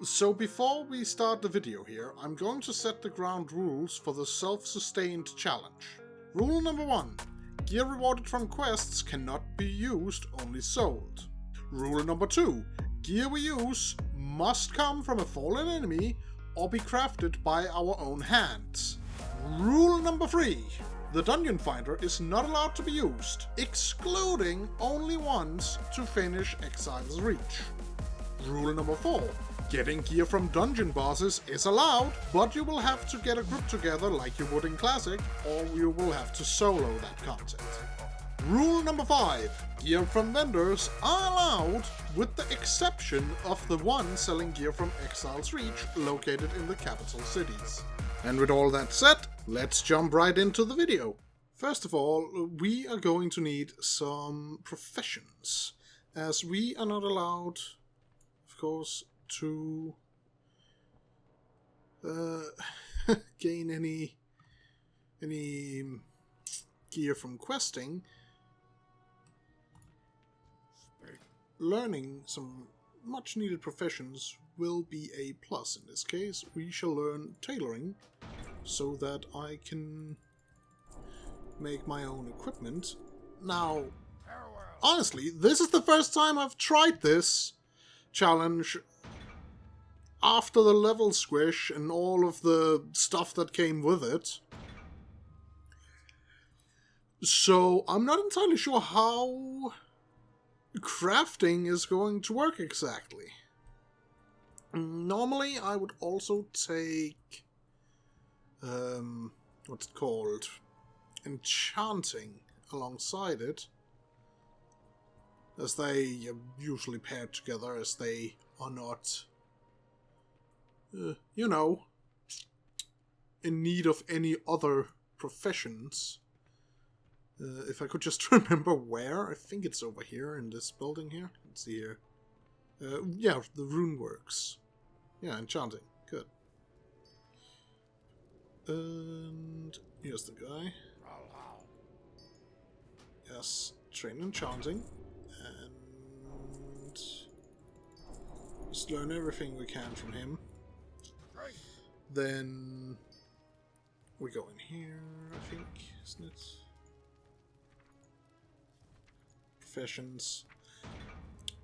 So before we start the video here, I'm going to set the ground rules for the self-sustained challenge. Rule number 1. Gear rewarded from quests cannot be used, only sold. Rule number 2. Gear we use must come from a fallen enemy or be crafted by our own hands. Rule number 3. The Dungeon Finder is not allowed to be used, excluding only once to finish Exiles Reach. Rule number 4. Getting gear from dungeon bosses is allowed, but you will have to get a group together like you would in Classic, or you will have to solo that content. Rule number 5. Gear from vendors are allowed, with the exception of the one selling gear from Exiles Reach located in the capital cities. And with all that said, let's jump right into the video. First of all, we are going to need some professions, as we are not allowed, of course, to gain any gear from questing. Learning some much needed professions will be a plus in this case. We shall learn tailoring so that I can make my own equipment. Now, honestly, this is the first time I've tried this challenge after the level squish and all of the stuff that came with it. So I'm not entirely sure how crafting is going to work exactly. Normally I would also take what's it called? Enchanting alongside it, as they are usually paired together, as they are not in need of any other professions. If I could just remember where, I think it's over here in this building here. Let's see here. Yeah, the Runeworks. Yeah, enchanting. Good. And here's the guy. Yes, train enchanting. And just learn everything we can from him. Then we go in here, I think, isn't it? Professions.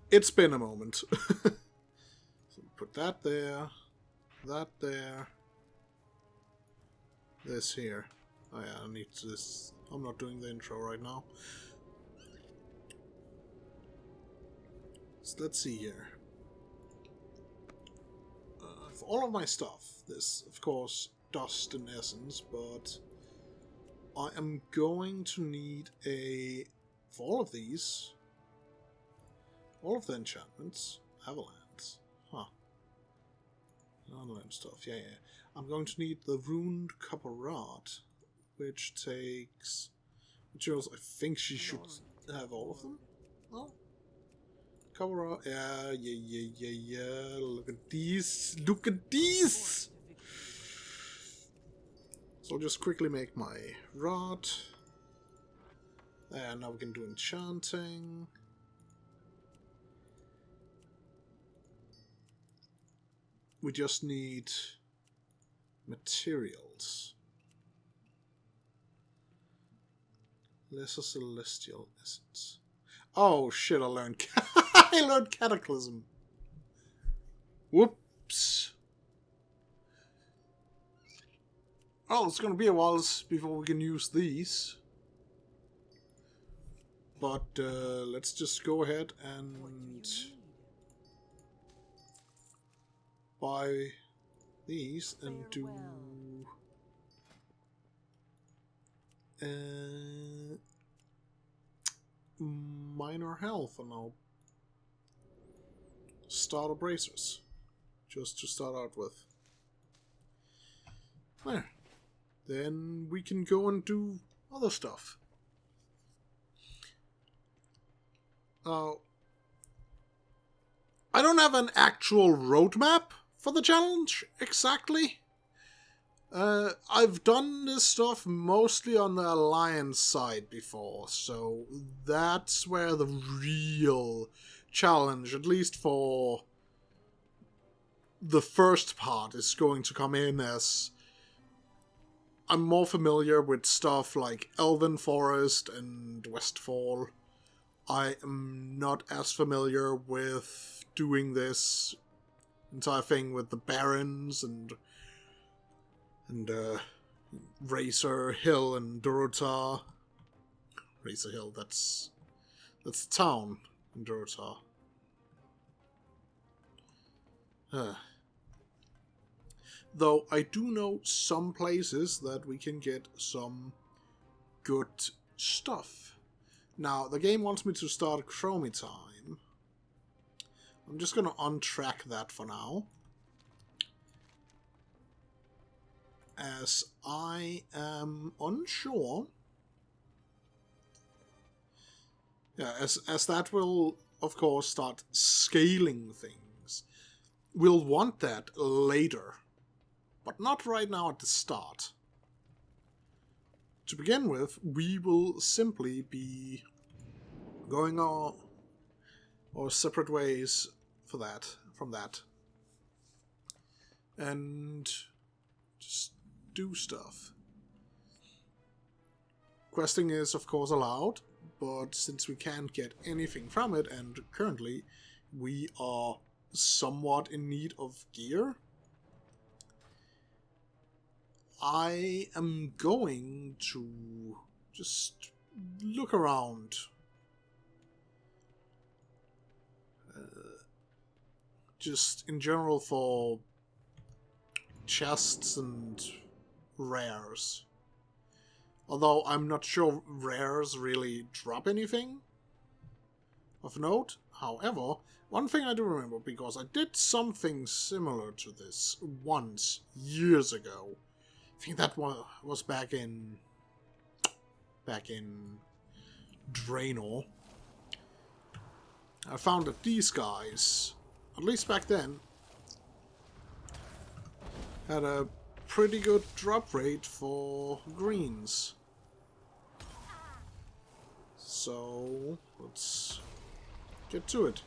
It's been a moment. So put that there, this here. Oh yeah, I need this. I'm not doing the intro right now. So let's see here. For all of my stuff, this, of course, dust in essence, but I am going to need for all of these, all of the enchantments, avalanche, online stuff, yeah. I'm going to need the runed Caparat, which takes materials. I think she should have all of them. Oh. Caparat, yeah. Look at these. So I'll just quickly make my rod. And now we can do enchanting. We just need materials. Lesser celestial essence. Oh shit, I learned I learned cataclysm. Whoops. Oh, it's gonna be a while before we can use these. But let's just go ahead and buy these and do minor health, and I'll starter bracers just to start out with. There. Then we can go and do other stuff. Now, I don't have an actual roadmap for the challenge exactly. I've done this stuff mostly on the Alliance side before, so that's where the real challenge, at least for the first part is going to come in, as I'm more familiar with stuff like Elven Forest and Westfall. I am not as familiar with doing this entire thing with the Barrens and Razor Hill and Durotar. Razor Hill, that's the town in Durotar. Though I do know some places that we can get some good stuff. Now, the game wants me to start Chromie time. I'm just going to untrack that for now, as I am unsure. Yeah, as that will, of course, start scaling things. We'll want that later, but not right now at the start. To begin with, we will simply be going our separate ways from that. And just do stuff. Questing is, of course, allowed, but since we can't get anything from it, and currently we are somewhat in need of gear, I am going to just look around. Just in general for chests and rares. Although I'm not sure rares really drop anything of note. However, one thing I do remember, because I did something similar to this once, years ago. I think that was back in Draenor. I found that these guys, at least back then, had a pretty good drop rate for greens. So let's get to it.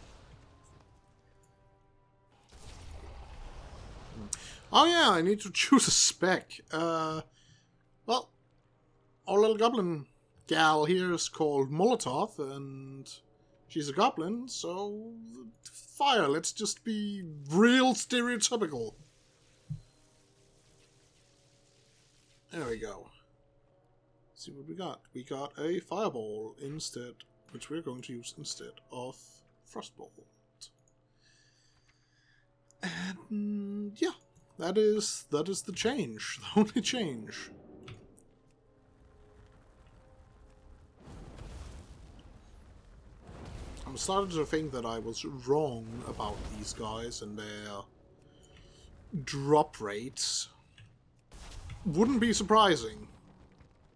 Oh yeah, I need to choose a spec. Well, our little goblin gal here is called Molotov, and she's a goblin, so fire, let's just be real stereotypical. There we go. Let's see what we got. We got a fireball instead, which we're going to use instead of frostbolt. And yeah, that is the change, the only change. I'm starting to think that I was wrong about these guys and their drop rates. Wouldn't be surprising.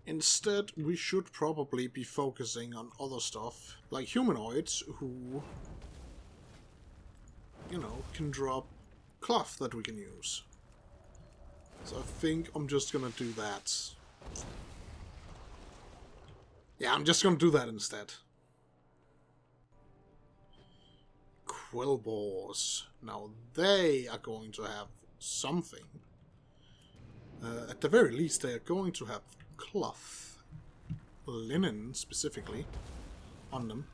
Instead, we should probably be focusing on other stuff, like humanoids who, you know, can drop cloth that we can use. So I think I'm just gonna do that. Yeah, I'm just gonna do that instead. Quillboars. Now they are going to have something. At the very least, they are going to have cloth. Linen, specifically, on them.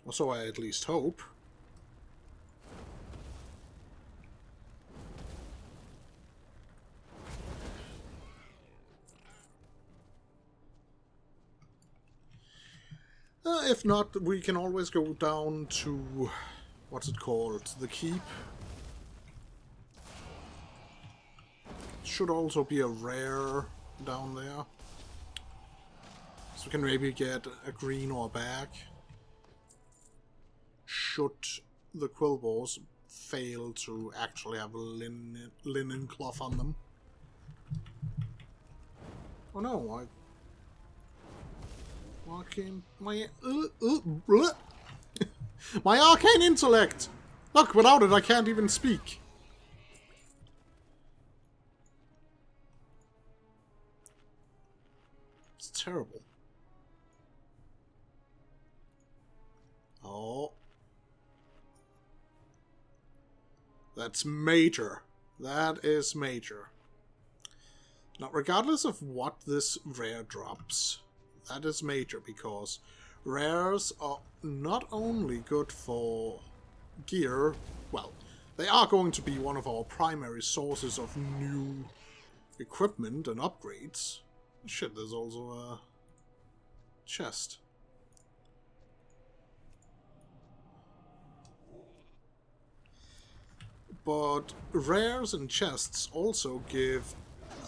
Or so I at least hope. If not, we can always go down to, what's it called, the keep. Should also be a rare down there. So we can maybe get a green or a back. Should the quillboars fail to actually have linen cloth on them. Oh no, my my arcane intellect! Look, without it I can't even speak. It's terrible. That's major. That is major. Now, regardless of what this rare drops, that is major, because rares are not only good for gear, well, they are going to be one of our primary sources of new equipment and upgrades. Shit, there's also a chest. But rares and chests also give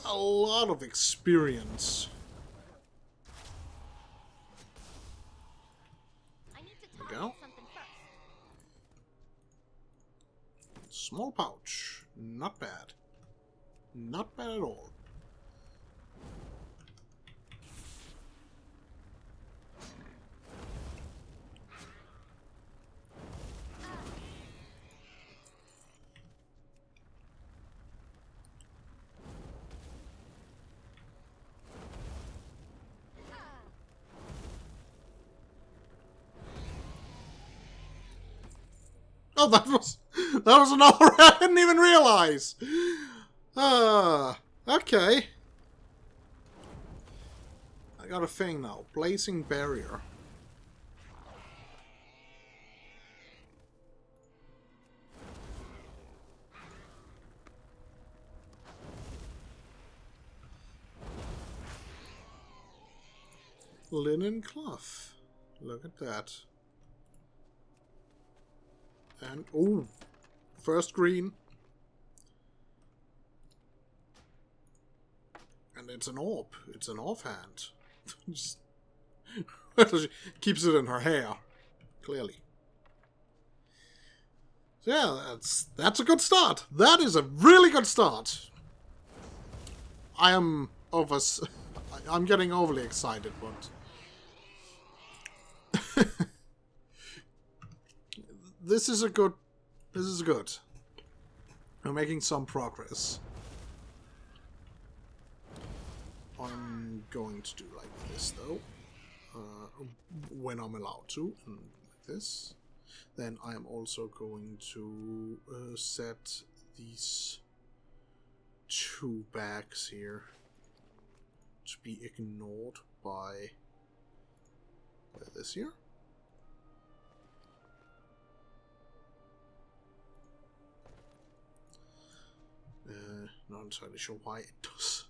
a lot of experience. There we go. Small pouch. Not bad. Not bad at all. Oh, that was an aura I didn't even realize. Okay. I got a thing now. Blazing barrier. Linen cloth. Look at that. And, ooh, first green. And it's an orb. It's an offhand. Just she keeps it in her hair. Clearly. So yeah, that's a good start. That is a really good start. I'm getting overly excited, but This is good. We're making some progress. I'm going to do like this, though. When I'm allowed to, and like this. Then I am also going to set these 2 bags here to be ignored by this here. Not entirely sure why it does.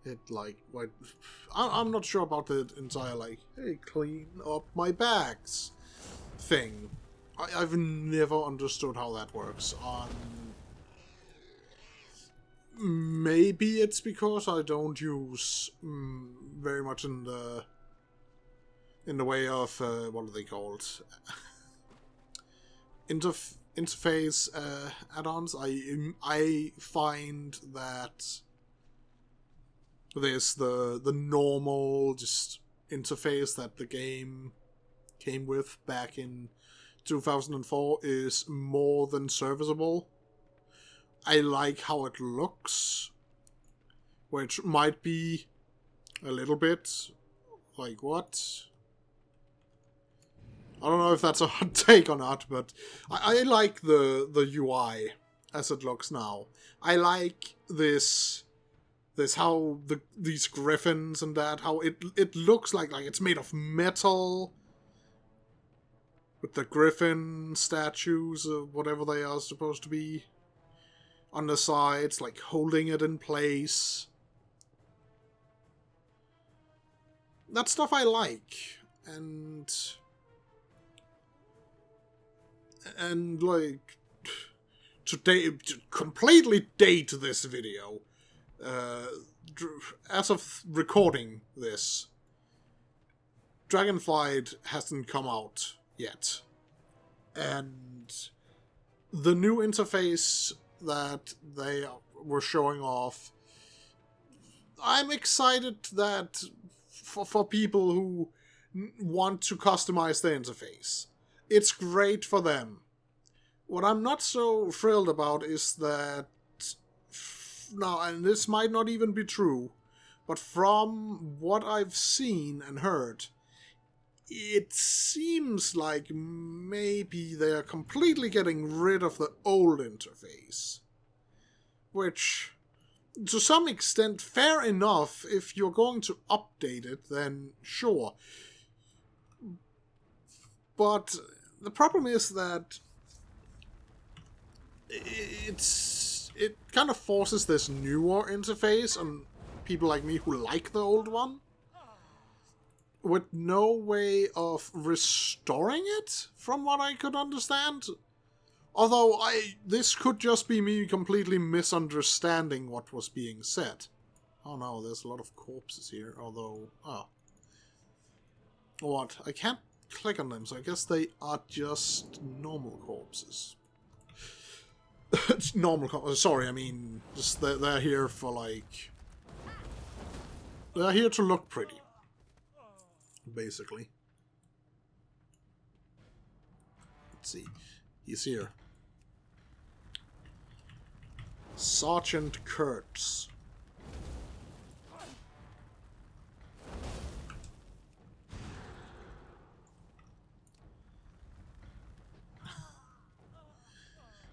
It, like, what? I'm not sure about the entire, like, hey, clean up my bags thing. I've never understood how that works. Maybe it's because I don't use very much in the way of, what are they called? Interface add-ons. I find that there's the normal just interface that the game came with back in 2004 is more than serviceable. I like how it looks, which might be a little bit like, what? I don't know if that's a hot take or not, but I like the UI as it looks now. I like this how these griffins and that, how it looks like it's made of metal with the griffin statues or whatever they are supposed to be on the sides, like holding it in place. That stuff I like, and like, to completely date this video, as of recording this, Dragonflight hasn't come out yet, and the new interface that they were showing off, I'm excited that for people who want to customize the interface, it's great for them. What I'm not so thrilled about is that now, and this might not even be true, but from what I've seen and heard, it seems like maybe they're completely getting rid of the old interface. Which, to some extent, fair enough. If you're going to update it, then sure. But the problem is that it kind of forces this newer interface on people like me who like the old one, with no way of restoring it, from what I could understand. Although this could just be me completely misunderstanding what was being said. Oh no, there's a lot of corpses here, although... Oh. What? I can't click on them, so I guess they are just normal corpses. It's normal corpses. Sorry, I mean, just they're here for, like... They're here to look pretty. Basically. Let's see. He's here. Sergeant Kurtz.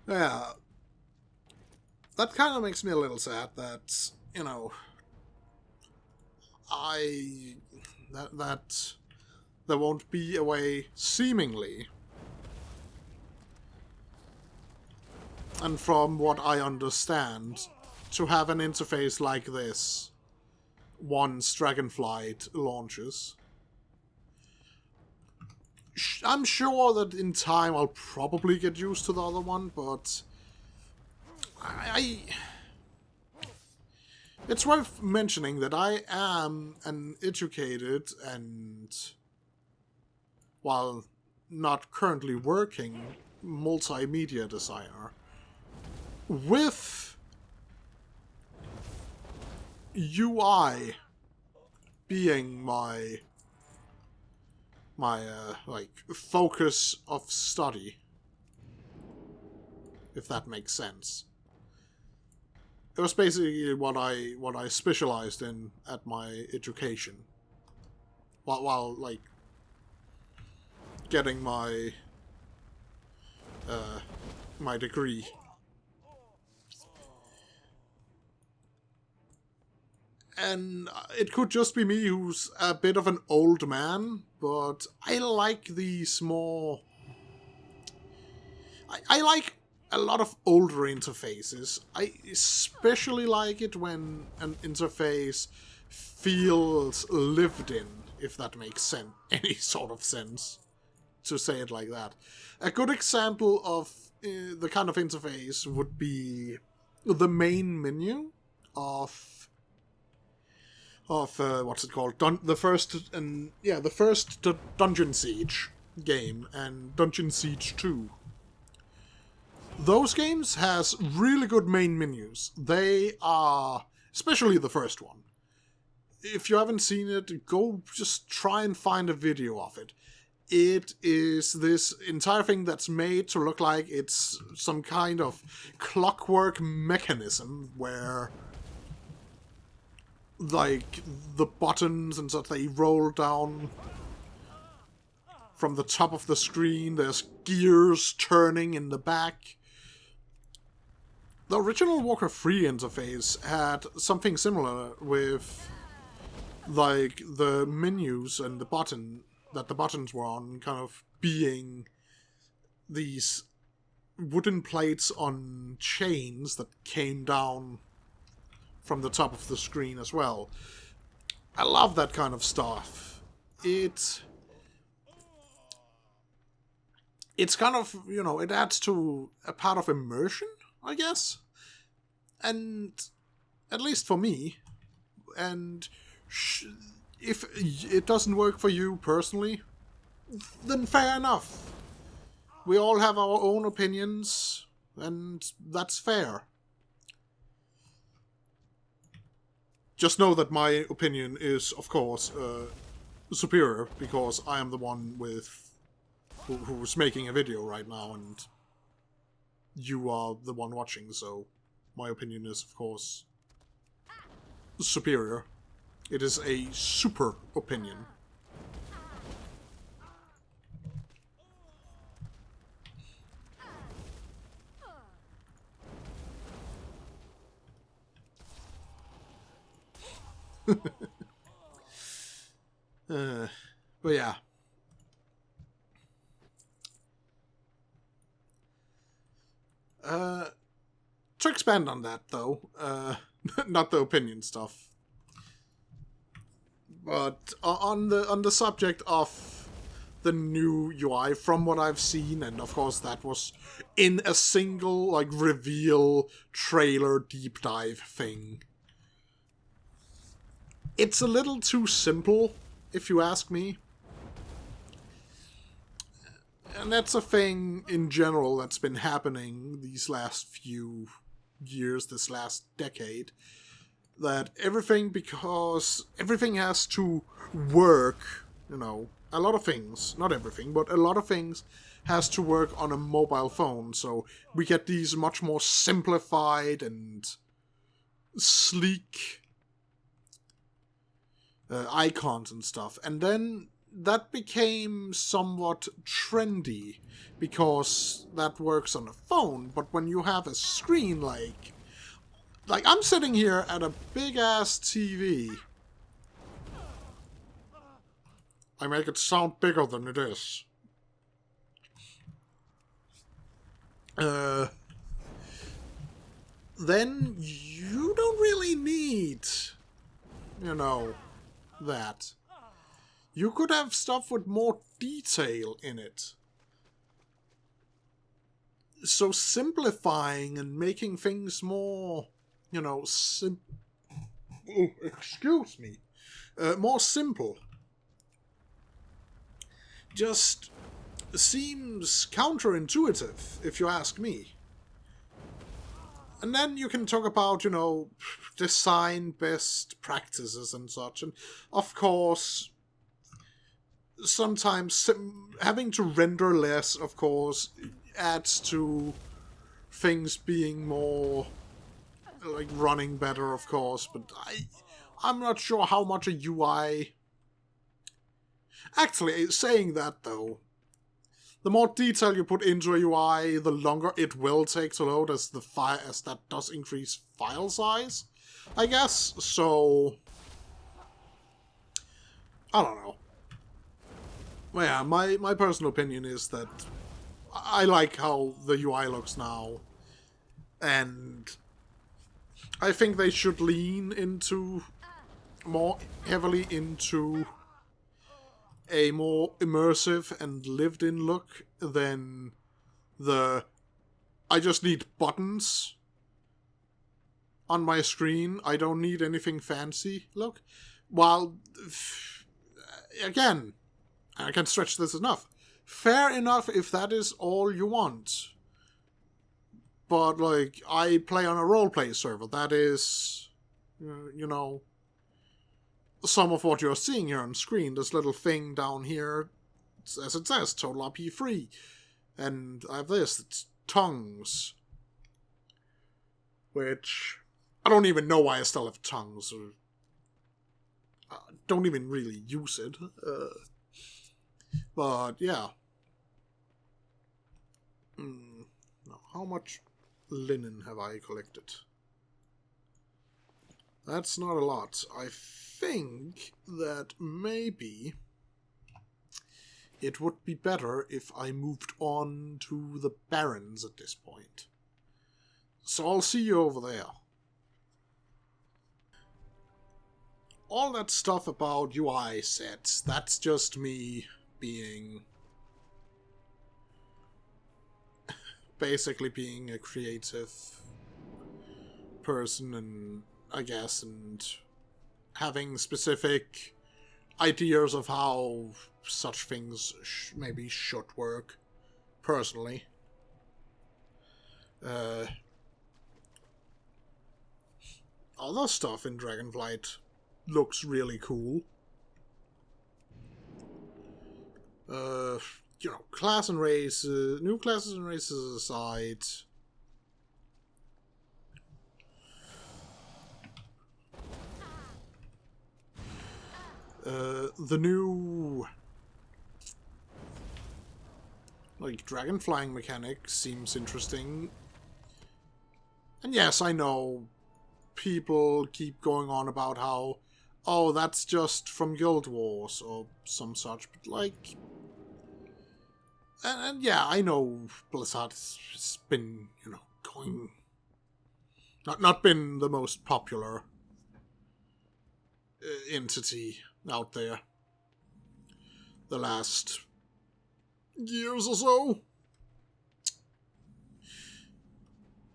Yeah. That kind of makes me a little sad that, you know, that there won't be a way, seemingly, and from what I understand, to have an interface like this once Dragonflight launches. I'm sure that in time I'll probably get used to the other one, but it's worth mentioning that I am an educated and, while not currently working, multimedia designer with UI being my like focus of study, if that makes sense. It was basically what I specialized in at my education, while like getting my my degree. And it could just be me who's a bit of an old man, but I like these more... I like a lot of older interfaces. I especially like it when an interface feels lived in, if that makes sense, any sort of sense, to say it like that. A good example of the kind of interface would be the main menu of what's it called? The first Dungeon Siege game and Dungeon Siege 2. Those games has really good main menus. They are, especially the first one. If you haven't seen it, go just try and find a video of it. It is this entire thing that's made to look like it's some kind of clockwork mechanism where, like, the buttons and such, they roll down from the top of the screen. There's gears turning in the back. The original Warcraft 3 interface had something similar with, like, the menus and the buttons were on kind of being these wooden plates on chains that came down from the top of the screen as well. I love that kind of stuff. It's kind of, you know, it adds to a part of immersion, I guess. And, at least for me, and if it doesn't work for you personally, then fair enough. We all have our own opinions, and that's fair. Just know that my opinion is, of course, superior, because I am the one who's making a video right now, and you are the one watching, so my opinion is, of course, superior. It is a super opinion. But yeah. To expand on that, though, not the opinion stuff, but on the subject of the new UI, from what I've seen, and of course that was in a single like reveal trailer deep dive thing. It's a little too simple, if you ask me. And that's a thing in general that's been happening these last few years, this last decade. That everything has to work, you know, a lot of things, not everything, but a lot of things has to work on a mobile phone. So we get these much more simplified and sleek icons and stuff. And then that became somewhat trendy because that works on a phone. But when you have a screen like I'm sitting here at a big ass TV. I make it sound bigger than it is. Then you don't really need, you know, that. You could have stuff with more detail in it. So simplifying and making things more, you know, excuse me. More simple. Just seems counterintuitive, if you ask me. And then you can talk about, you know, design best practices and such. And of course, sometimes having to render less, of course, adds to things being more, like, running better, of course. But I'm not sure how much a UI... Actually, saying that, though, the more detail you put into a UI, the longer it will take to load, as that does increase file size, I guess. So, I don't know. Well, yeah, my personal opinion is that I like how the UI looks now, and I think they should lean into more heavily into a more immersive and lived-in look than the I just need buttons on my screen, I don't need anything fancy look. While, again, I can't stretch this enough. Fair enough if that is all you want. But, like, I play on a roleplay server. That is, you know, some of what you're seeing here on screen. This little thing down here, as it says, total RP free. And I have this, it's tongues. Which, I don't even know why I still have tongues. Or, don't even really use it. But, yeah. Now, how much linen have I collected? That's not a lot. I think that maybe it would be better if I moved on to the Barrens at this point. So I'll see you over there. All that stuff about UI sets, that's just me being... basically being a creative person, and I guess, and having specific ideas of how such things maybe should work, personally. Other stuff in Dragonflight looks really cool. You know, class and races, new classes and races aside. The new, like, dragon flying mechanic seems interesting. And yes, I know people keep going on about how oh, that's just from Guild Wars or some such, but like... And yeah, I know Blizzard has been, you know, going... Not been the most popular entity out there the last years or so.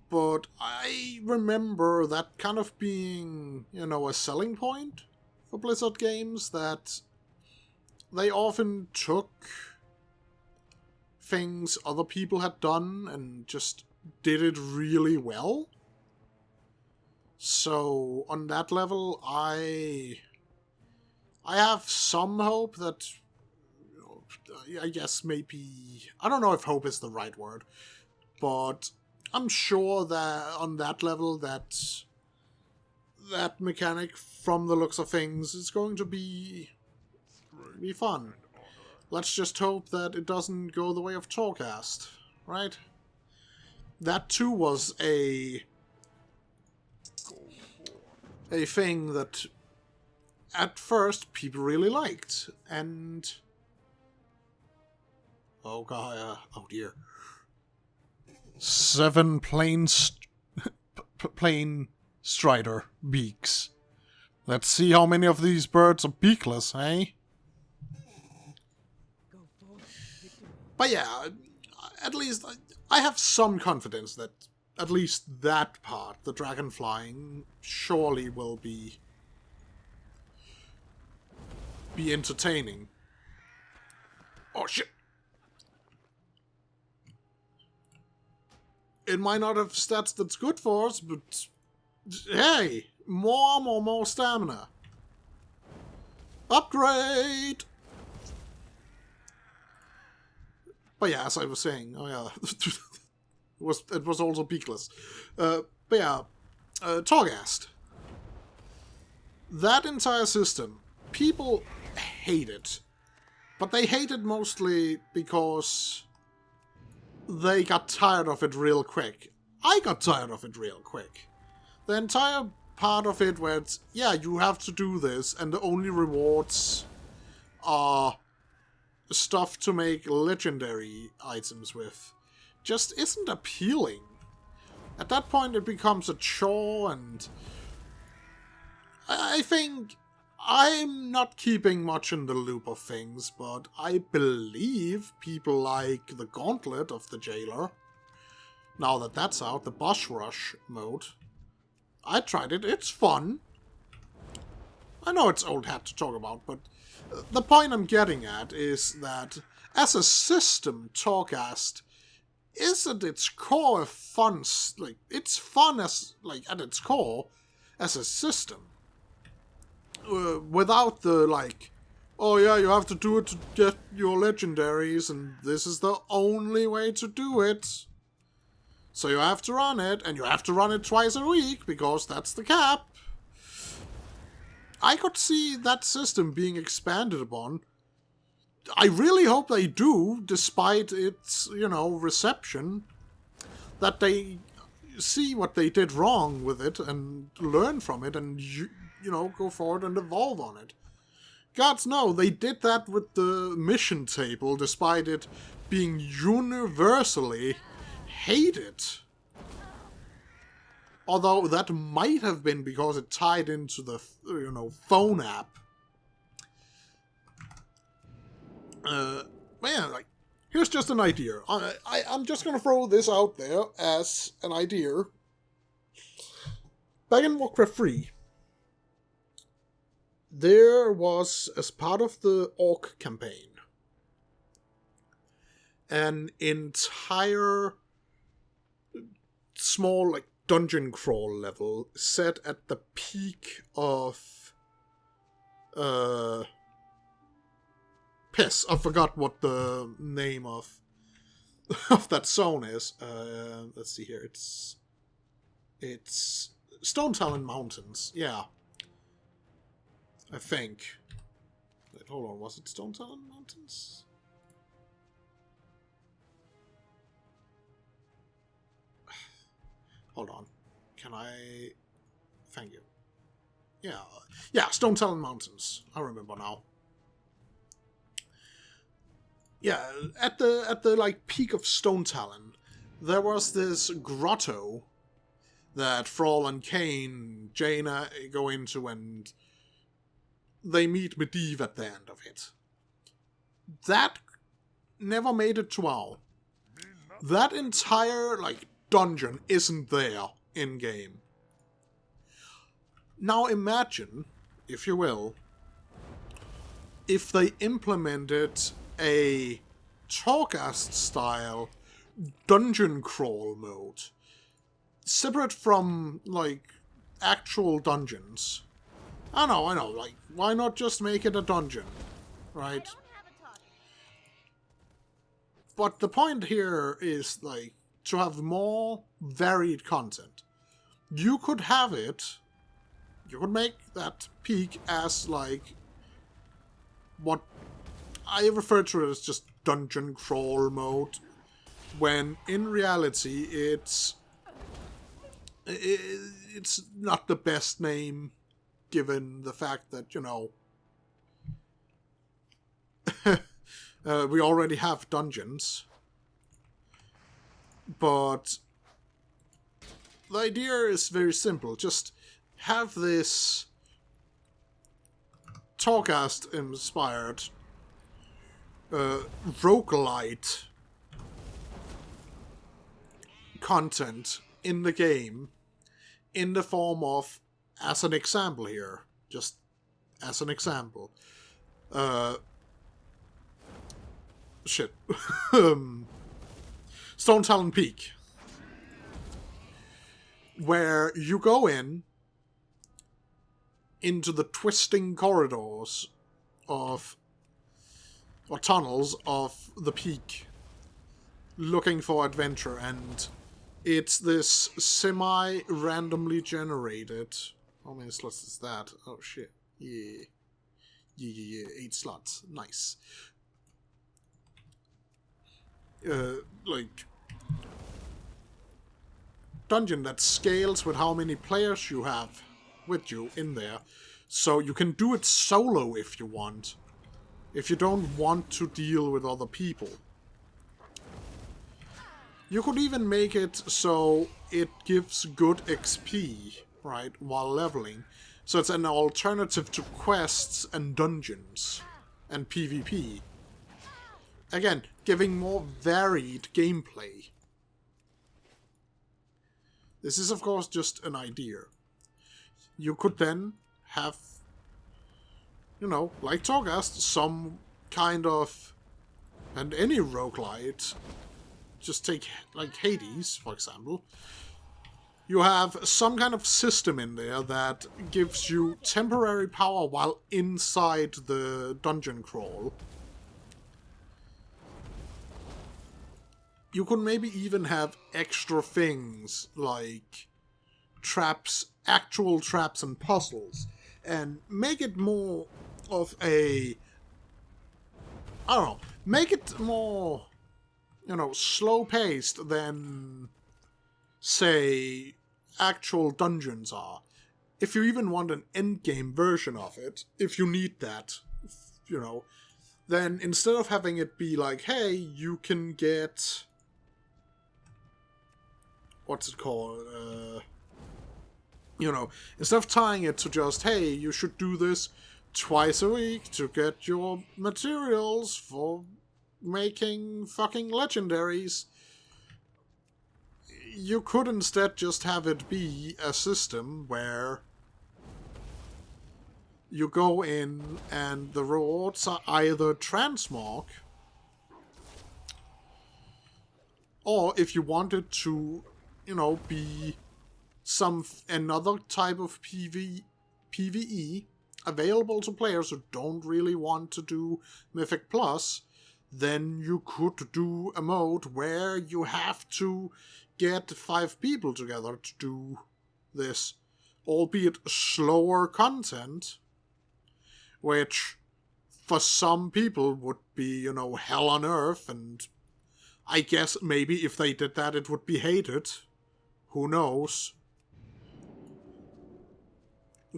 But I remember that kind of being, you know, a selling point for Blizzard games, that they often took things other people had done and just did it really well. So on that level, I have some hope that, you know, I guess maybe, I don't know if hope is the right word, but I'm sure that on that level that mechanic, from the looks of things, is going to be fun. Let's just hope that it doesn't go the way of Torcast, right? That too was a thing that at first people really liked, and oh god, oh dear. 7 plain strider beaks. Let's see how many of these birds are beakless, eh? But yeah, at least I have some confidence that at least that part, the dragon flying, surely will be entertaining. Oh shit! It might not have stats that's good for us, but hey, more stamina. Upgrade! But yeah, as I was saying, oh yeah, it was also beakless. But yeah, Torghast. That entire system, people hate it. But they hate it mostly because they got tired of it real quick. I got tired of it real quick. The entire part of it where it's, yeah, you have to do this, and the only rewards are stuff to make legendary items with, just isn't appealing. At that point it becomes a chore, and I think I'm not keeping much in the loop of things, but I believe people like the Gauntlet of the Jailer, now that that's out, the Boss Rush mode. I tried it, it's fun. I know it's old hat to talk about, but the point I'm getting at is that as a system, Torghast is at its core fun. Like, it's fun as, like, at its core as a system. Without the, like, oh yeah, you have to do it to get your legendaries, and this is the only way to do it. So you have to run it, and you have to run it twice a week, because that's the cap. I could see that system being expanded upon. I really hope they do, despite its, you know, reception. That they see what they did wrong with it and learn from it and, you know, go forward and evolve on it. Gods no, they did that with the mission table, despite it being universally hated. Although that might have been because it tied into the, you know, phone app. Man, like, here's just an idea. I'm just gonna throw this out there as an idea. Back in Warcraft 3, there was, as part of the Orc campaign, an entire small, like, dungeon crawl level set at the peak of piss. I forgot what the name of that zone is. Let's see here. It's Stone Talon Mountains. Yeah, I think. Wait, hold on. Was it Stone Talon Mountains? Hold on. Can I... Thank you. Yeah, Stone Talon Mountains. I remember now. Yeah, at the like peak of Stone Talon, there was this grotto that Thrall and Kain, Jaina go into, and they meet Medivh at the end of it. That never made it to WoW. That entire like dungeon isn't there in game. Now imagine, if you will, if they implemented a Torghast style dungeon crawl mode, separate from like actual dungeons. I know, like, why not just make it a dungeon, right? But the point here is, like, to have more varied content. You could have it, you could make that peak as, like, what I refer to as just dungeon crawl mode, when in reality it's not the best name, given the fact that, you know, we already have dungeons. But the idea is very simple. Just have this Torghast-inspired roguelite content in the game, in the form of, as an example here, just as an example, Stone Talon Peak, where you go into the twisting corridors of, or tunnels of the peak, looking for adventure, and it's this semi-randomly generated. How many slots is that? Oh shit. Yeah. 8 slots. Nice. Like, dungeon that scales with how many players you have with you in there. So you can do it solo if you want. If you don't want to deal with other people. You could even make it so it gives good XP, right, while leveling. So it's an alternative to quests and dungeons and PvP. Again, giving more varied gameplay. This is, of course, just an idea. You could then have, you know, like Torghast, some kind of, and any roguelite, just take, like, Hades, for example. You have some kind of system in there that gives you temporary power while inside the dungeon crawl. You could maybe even have extra things like traps, actual traps and puzzles, and make it more of a, I don't know, make it more, you know, slow-paced than, say, actual dungeons are. If you even want an endgame version of it, if you need that, you know, then instead of having it be like, hey, you can get, what's it called, you know, instead of tying it to just, hey, you should do this twice a week to get your materials for making fucking legendaries, you could instead just have it be a system where you go in and the rewards are either transmog, or if you wanted to, you know, be another type of PvE available to players who don't really want to do Mythic Plus, then you could do a mode where you have to get 5 people together to do this, albeit slower content, which for some people would be, you know, hell on earth, and I guess maybe if they did that it would be hated. Who knows?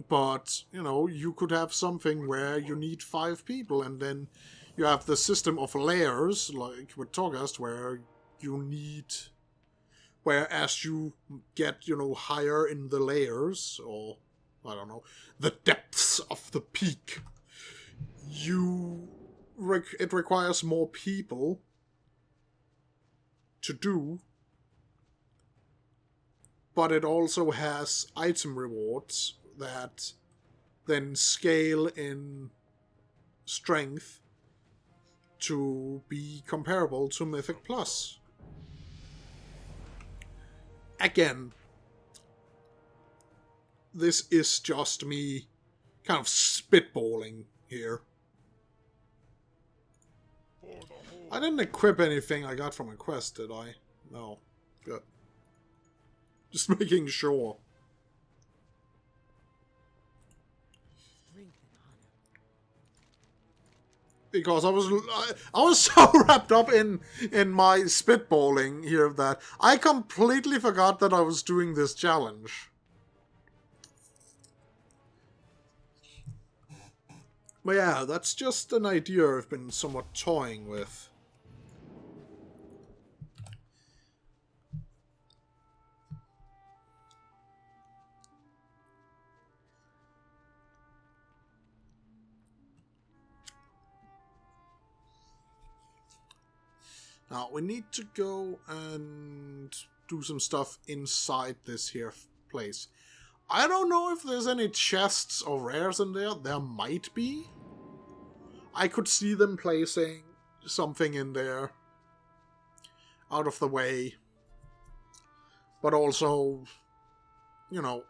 But, you know, you could have something where you need 5 people, and then you have the system of layers, like with Torghast, where you need... Where as you get, you know, higher in the layers, or, I don't know, the depths of the peak, it requires more people to do, but it also has item rewards that then scale in strength to be comparable to Mythic Plus. Again, this is just me kind of spitballing here. I didn't equip anything I got from a quest, did I? No. Good. Just making sure. Because I was so wrapped up in my spitballing here that I completely forgot that I was doing this challenge. But yeah, that's just an idea I've been somewhat toying with. Now, we need to go and do some stuff inside this here place. I don't know if there's any chests or rares in there. There might be. I could see them placing something in there. Out of the way. But also, you know,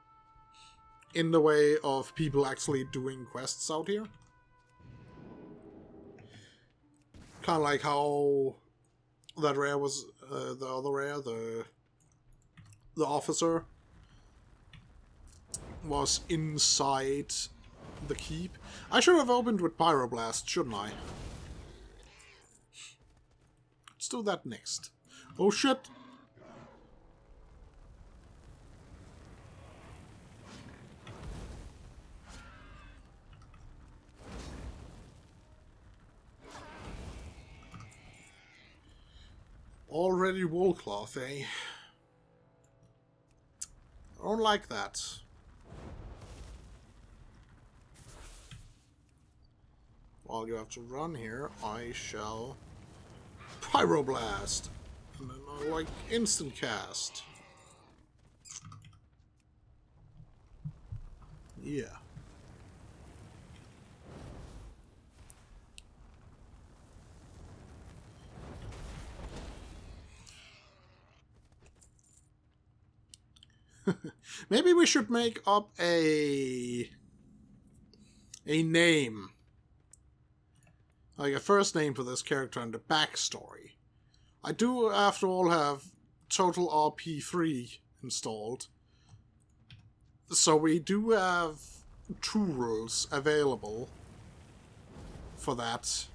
in the way of people actually doing quests out here. Kind of like how... that rare was the other rare, the officer, was inside the keep. I should have opened with Pyroblast, shouldn't I? Let's do that next. Oh shit! Already wool cloth, eh? I don't like that. While you have to run here, I shall Pyroblast. And then I'll like instant cast. Yeah. Maybe we should make up a name. Like a first name for this character and a backstory. I do, after all, have Total RP3 installed. So we do have tools available for that.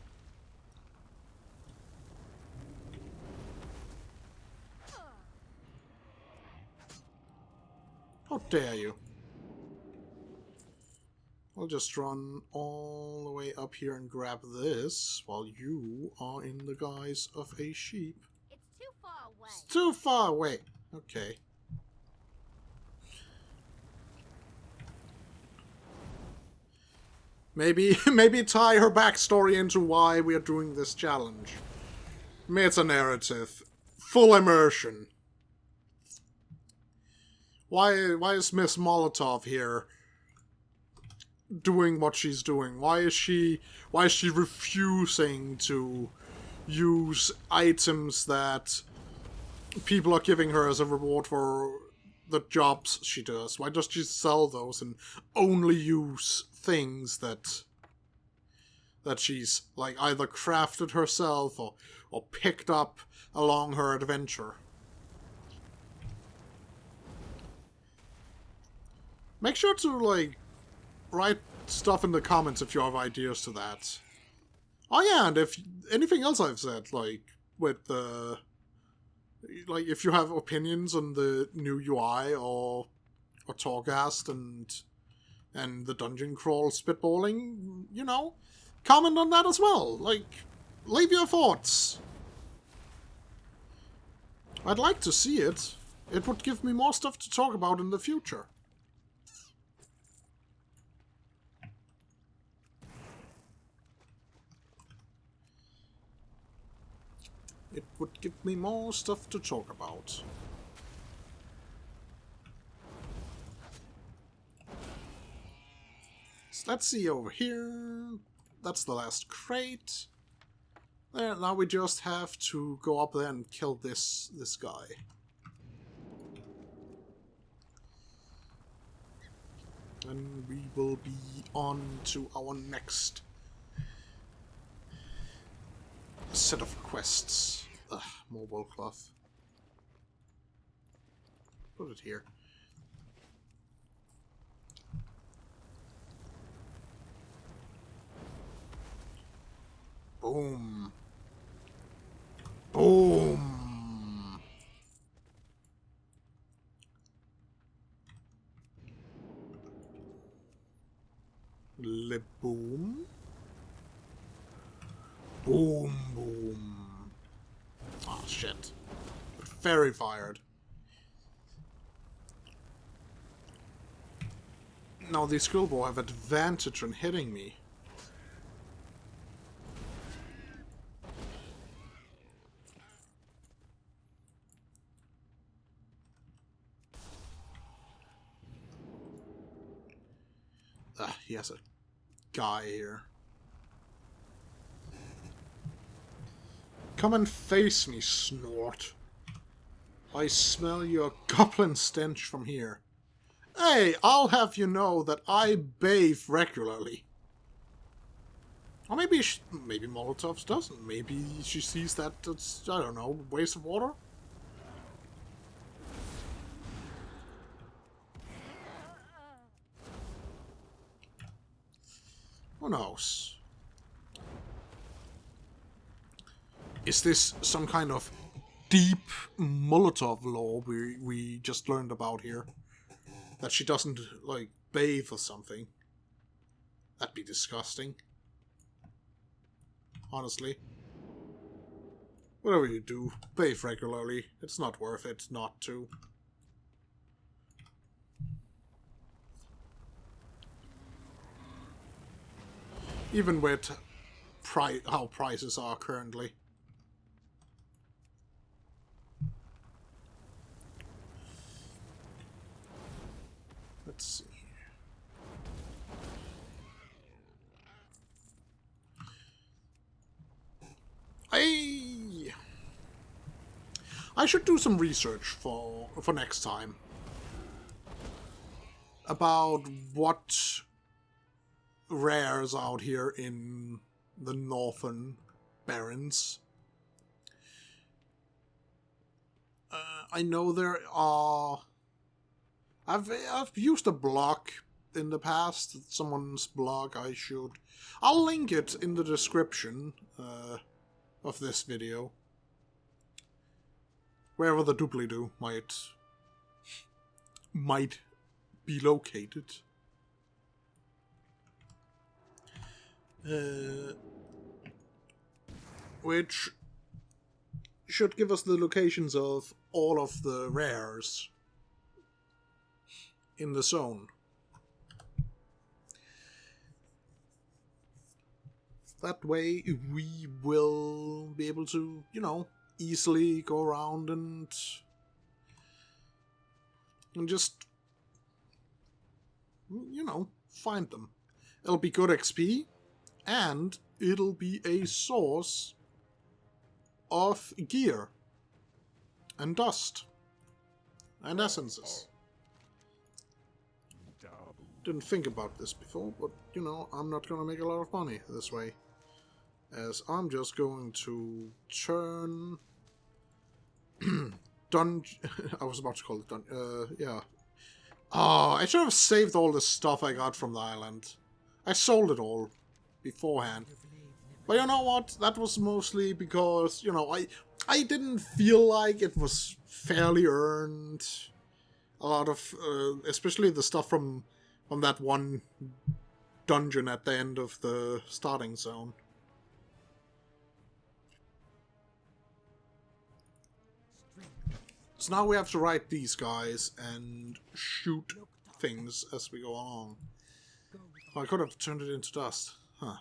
How dare you? I'll just run all the way up here and grab this while you are in the guise of a sheep. It's too far away. It's too far away. Okay. Maybe tie her backstory into why we are doing this challenge. Meta narrative. Full immersion. Why is Miss Molotov here doing what she's doing? Why is she refusing to use items that people are giving her as a reward for the jobs she does? Why does she sell those and only use things that she's like either crafted herself or picked up along her adventure? Make sure to, like, write stuff in the comments if you have ideas to that. Oh yeah, and if anything else I've said, like, with the... like, if you have opinions on the new UI or Torghast and And the dungeon crawl spitballing, you know, comment on that as well. Like, leave your thoughts. I'd like to see it. It would give me more stuff to talk about in the future. It would give me more stuff to talk about. So let's see over here. That's the last crate. There, now we just have to go up there and kill this guy. And we will be on to our next set of quests. Ugh, more wool cloth. Put it here. Boom. Boom. Le boom. Boom, boom. Ah, shit. Very fired. Now these Skrillboar have advantage on hitting me. He has a guy here. Come and face me, Snort. I smell your goblin stench from here. Hey, I'll have you know that I bathe regularly. Or maybe maybe Molotovs doesn't. Maybe she sees that it's, I don't know, waste of water? Who knows? Is this some kind of deep Molotov lore we just learned about here? That she doesn't, like, bathe or something? That'd be disgusting. Honestly. Whatever you do, bathe regularly. It's not worth it not to. Even with how prices are currently. Let's see. I should do some research for next time about what rares out here in the northern barrens. I know there are. I've used a blog in the past. Someone's blog. I'll link it in the description of this video. Wherever the doobly-doo might be located. Which should give us the locations of all of the rares in the zone. That way we will be able to, you know, easily go around and just, you know, find them. It'll be good XP, and it'll be a source of gear and dust and essences. Didn't think about this before, but, you know, I'm not gonna make a lot of money this way. As I'm just going to turn... I was about to call it yeah. Oh, I should have saved all the stuff I got from the island. I sold it all beforehand. But you know what? That was mostly because, you know, I didn't feel like it was fairly earned. A lot of, especially the stuff from on that one dungeon at the end of the starting zone. So now we have to ride these guys and shoot things as we go along. Oh, I could have turned it into dust. Huh.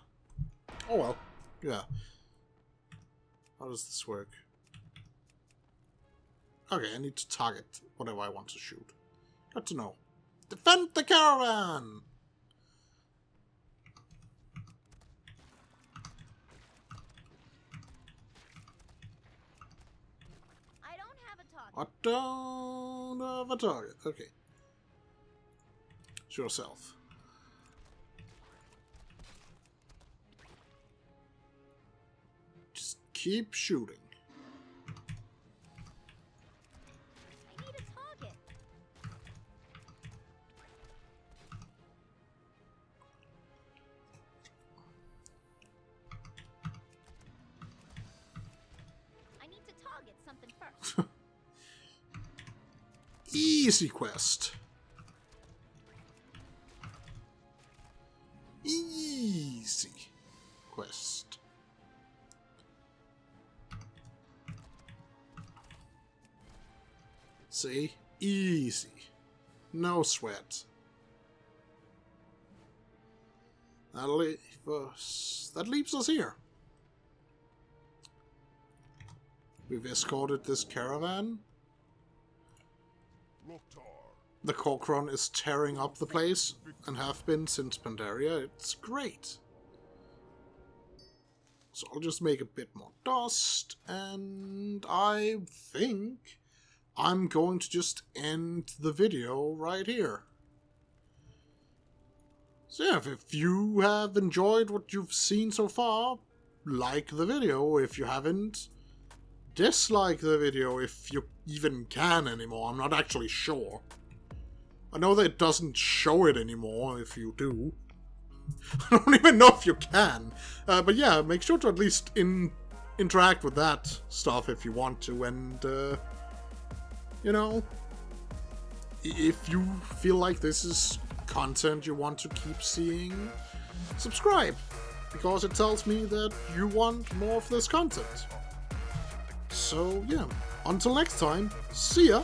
Oh well. Yeah. How does this work? Okay, I need to target whatever I want to shoot. Good to know. Defend the caravan! I don't have a target. I don't have a target. Okay. It's yourself. Just keep shooting. I need a target. I need to target something first. Easy quest. Easy quest. See? Easy. No sweat. That leaves us here. We've escorted this caravan. The Corcoran is tearing up the place, and have been since Pandaria. It's great. So I'll just make a bit more dust, and I think I'm going to just end the video right here. So yeah, if you have enjoyed what you've seen so far, like the video. If you haven't, dislike the video if you even can anymore. I'm not actually sure. I know that it doesn't show it anymore if you do. I don't even know if you can. But yeah, make sure to at least interact with that stuff if you want to. And, you know, if you feel like this is content you want to keep seeing, subscribe. Because it tells me that you want more of this content. So, yeah, until next time, see ya!